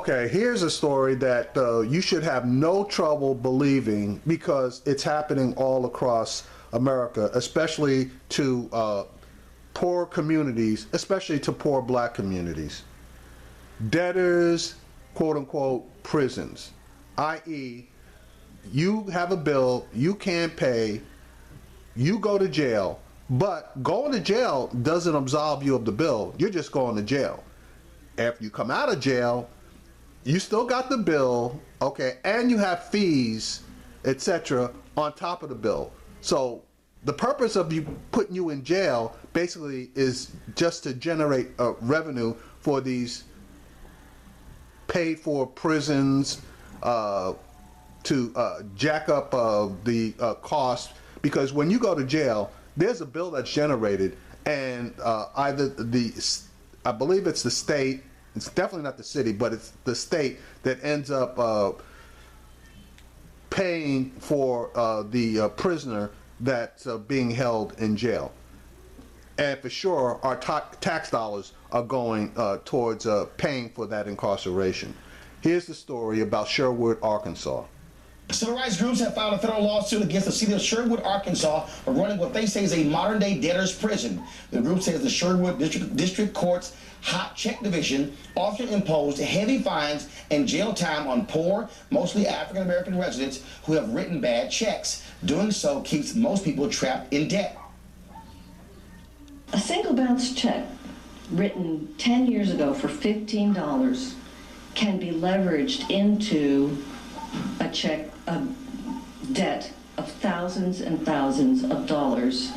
Okay, here's a story that you should have no trouble believing because it's happening all across America, especially to poor communities, especially to poor black communities. Debtors, quote unquote, prisons, i.e., you have a bill, you can't pay, you go to jail, but going to jail doesn't absolve you of the bill, you're just going to jail. After you come out of jail, you still got the bill, okay, and you have fees, etc. on top of the bill. So the purpose of putting you in jail basically is just to generate revenue for these paid for prisons, to jack up the cost, because when you go to jail, there's a bill that's generated, and either I believe it's the state, it's definitely not the city, but it's the state that ends up paying for the prisoner that's being held in jail. And for sure, our tax dollars are going towards paying for that incarceration. Here's the story about Sherwood, Arkansas. Civil rights groups have filed a federal lawsuit against the city of Sherwood, Arkansas, for running what they say is a modern-day debtor's prison. The group says the Sherwood District Court's Hot Check Division often imposed heavy fines and jail time on poor, mostly African-American residents who have written bad checks. Doing so keeps most people trapped in debt. A single bounce check written 10 years ago for $15 can be leveraged into a debt of thousands and thousands of dollars.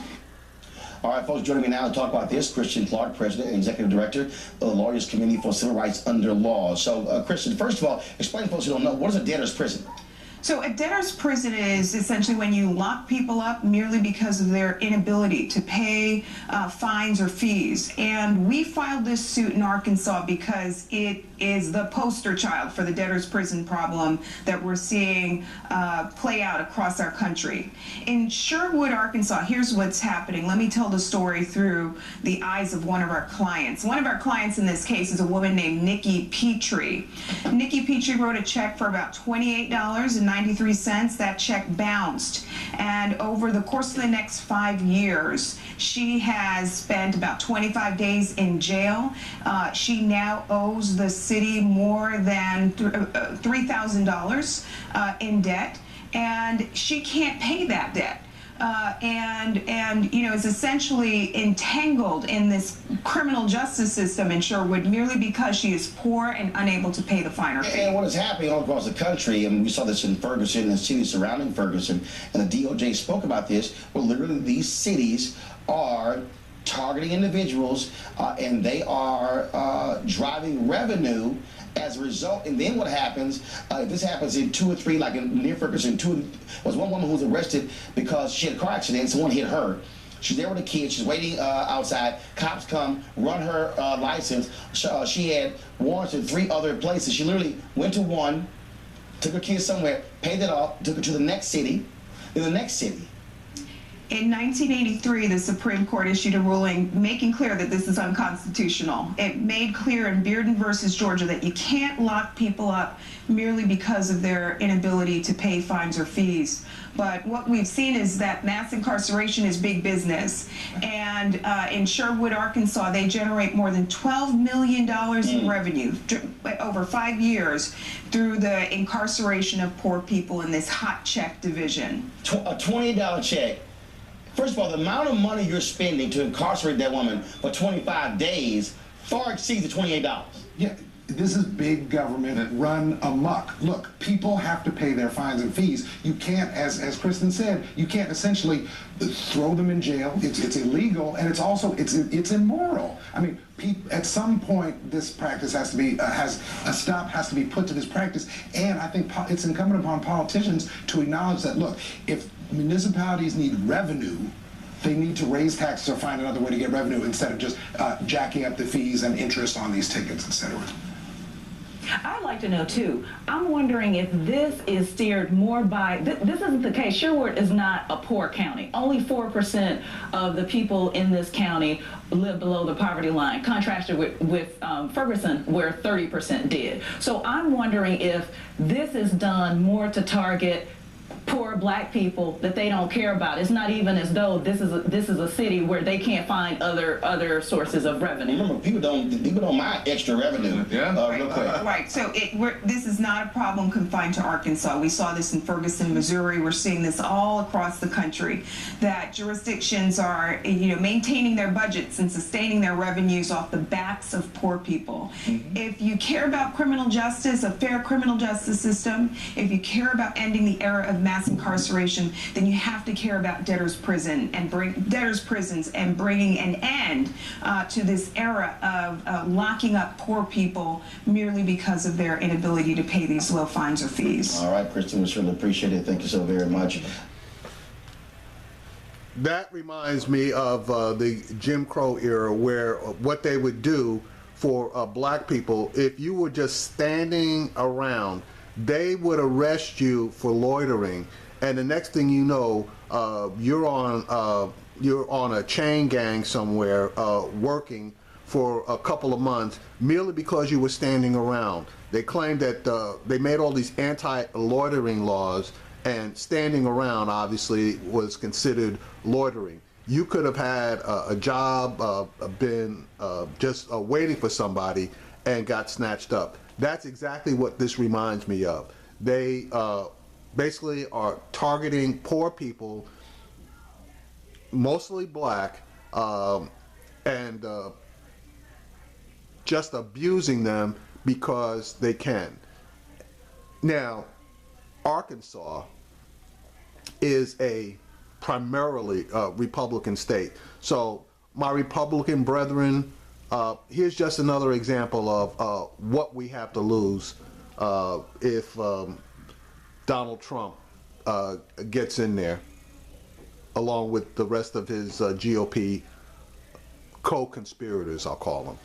All right, folks, joining me now to talk about this, Christian Clark, President and Executive Director of the Lawyers Committee for Civil Rights Under Law. So, Christian, first of all, explain to folks who don't know, what is a debtor's prison? So a debtor's prison is essentially when you lock people up merely because of their inability to pay fines or fees. And we filed this suit in Arkansas because it is the poster child for the debtor's prison problem that we're seeing play out across our country. In Sherwood, Arkansas, here's what's happening. Let me tell the story through the eyes of one of our clients. One of our clients in this case is a woman named Nikki Petrie. Nikki Petrie wrote a check for about $28.93. That check bounced, and over the course of the next 5 years, she has spent about 25 days in jail. She now owes the city more than $3,000 in debt, and she can't pay that debt. And you know, is essentially entangled in this criminal justice system in Sherwood merely because she is poor and unable to pay the fine or fee. And what is happening all across the country, and we saw this in Ferguson and cities surrounding Ferguson, and the DOJ spoke about this, where literally these cities are targeting individuals and they are driving revenue as a result. And then what happens, if this happens in 2 or 3, like near Ferguson, was one woman who was arrested because she had a car accident, someone hit her. She's there with a kid, she's waiting outside, cops come, run her license. She had warrants in 3 other places. She literally went to one, took her kid somewhere, paid it off, took her to the next city, then the next city. In 1983, the Supreme Court issued a ruling making clear that this is unconstitutional. It made clear in Bearden versus Georgia that you can't lock people up merely because of their inability to pay fines or fees. But what we've seen is that mass incarceration is big business. And in Sherwood, Arkansas, they generate more than $12 million in revenue over 5 years through the incarceration of poor people in this hot check division. A $28 check. First of all, the amount of money you're spending to incarcerate that woman for 25 days far exceeds the $28. Yeah, this is big government run amok. Look, people have to pay their fines and fees. You can't, as Kristen said, you can't essentially throw them in jail. It's illegal, and it's also it's immoral. I mean, at some point, this practice has to be a stop has to be put to this practice, and I think it's incumbent upon politicians to acknowledge that. Look, if municipalities need revenue, they need to raise taxes or find another way to get revenue instead of just jacking up the fees and interest on these tickets, etc. I'd like to know too. I'm wondering if this is steered more by, this isn't the case. Sherwood is not a poor county. Only 4% of the people in this county live below the poverty line, contrasted with Ferguson, where 30% did. So I'm wondering if this is done more to target poor black people that they don't care about. It's not even as though this is a city where they can't find other sources of revenue. Remember, people don't mind extra revenue. Real quick. Right. So this is not a problem confined to Arkansas. We saw this in Ferguson, Missouri. We're seeing this all across the country. That jurisdictions are, maintaining their budgets and sustaining their revenues off the backs of poor people. If you care about criminal justice, a fair criminal justice system, if you care about ending the era of mass incarceration, then you have to care about debtors' prisons and bringing an end to this era of locking up poor people merely because of their inability to pay these low fines or fees. All right, Kristen, we certainly appreciate it. Thank you so very much. That reminds me of the Jim Crow era, where what they would do for black people, if you were just standing around, they would arrest you for loitering, and the next thing you know, you're on a chain gang somewhere, working for a couple of months merely because you were standing around. They claimed that they made all these anti-loitering laws, and standing around obviously was considered loitering. You could have had a job, been just waiting for somebody, and got snatched up. That's exactly what this reminds me of. They basically are targeting poor people, mostly black, and just abusing them because they can. Now, Arkansas is a primarily Republican state. So my Republican brethren, here's just another example of what we have to lose if Donald Trump gets in there, along with the rest of his GOP co-conspirators, I'll call them.